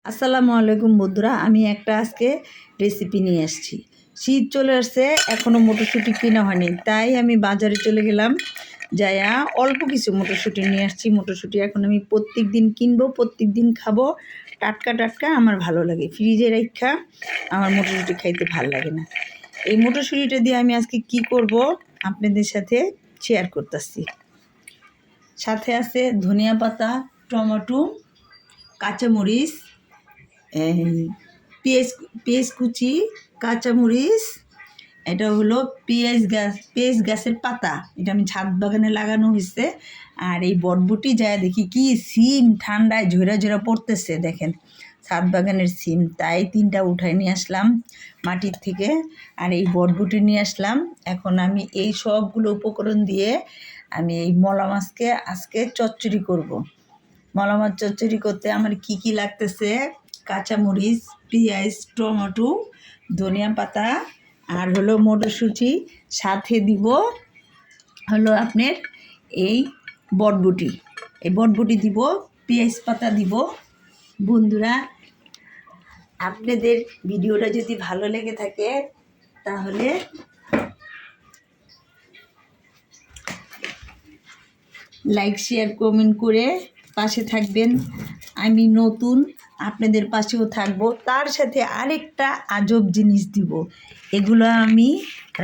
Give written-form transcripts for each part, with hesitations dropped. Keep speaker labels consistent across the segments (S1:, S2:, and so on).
S1: আসসালামু আলাইকুম বন্ধুরা, আমি একটা আজকে রেসিপি নিয়ে আসছি। শীত চলে আসছে, এখনও মটরশুঁটি কেনা হয়নি, তাই আমি বাজারে চলে গেলাম। যাইয়া অল্প কিছু মটরশুঁটি নিয়ে আসছি। মটরশুঁটি এখন আমি প্রত্যেক দিন কিনবো, প্রত্যেক দিন খাবো। টাটকা টাটকা আমার ভালো লাগে, ফ্রিজে রাখা আমার মটরশুঁটি খাইতে ভালো লাগে না। এই মটরশুঁটিটা দিয়ে আমি আজকে কি করব আপনাদের সাথে শেয়ার করতেছি। সাথে আছে ধনিয়া পাতা, টমেটো, কাঁচামরিচ, পেঁয়াজ পেঁয়াজ কুচি, কাঁচামরিচ, এটা হলো পেঁয়াজ গাছের পাতা, এটা আমি ছাদ বাগানে লাগানো হয়েছে। আর এই বটবুটি যায় দেখি কি সিম ঠান্ডায় ঝরা ঝরা পড়তেছে, দেখেন ছাদ বাগানের সিম, তাই 3টা উঠায় নিয়ে আসলাম মাটির থেকে। আর এই বটবুটি নিয়ে আসলাম। এখন আমি এই সবগুলো উপকরণ দিয়ে আমি এই মলা মাছকে আজকে চচ্চড়ি করব। মলা মাছ চচ্চড়ি করতে আমার কি কি লাগতেছে: কাঁচামরিচ, পেঁয়াজ, টমেটো, ধনিয়া পাতা, আর হলো মটরশুঁটি, সাথে দিব হলো আপনার এই বটবুটি। এই বটবুটি দিব, পেঁয়াজ পাতা দিব। বন্ধুরা, আপনাদের ভিডিওটা যদি ভালো লেগে থাকে তাহলে লাইক, শেয়ার, কমেন্ট করে পাশে থাকবেন। আমি নতুন, আপনাদের পাশেও থাকবো। তার সাথে আরেকটা আজব জিনিস দিব। এগুলো আমি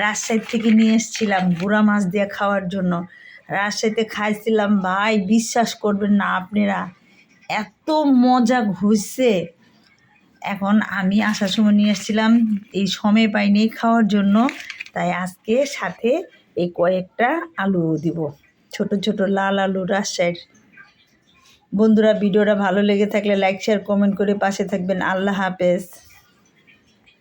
S1: রাজশাহী থেকে নিয়ে এসেছিলাম গুঁড়া মাছ দিয়ে খাওয়ার জন্য। রাজশাহীতে খাইছিলাম ভাই, বিশ্বাস করবেন না আপনারা, এত মজা হয়েছে। এখন আমি আসার সময় নিয়ে এসেছিলাম, এই সময় পাইনি খাওয়ার জন্য, তাই আজকে সাথে এই কয়েকটা আলু দিব, ছোট ছোট লাল আলু রাজশাহীর। বন্ধুরা, ভিডিওটা ভালো লেগে থাকলে লাইক, শেয়ার, কমেন্ট করে পাশে থাকবেন। আল্লাহ হাফেজ।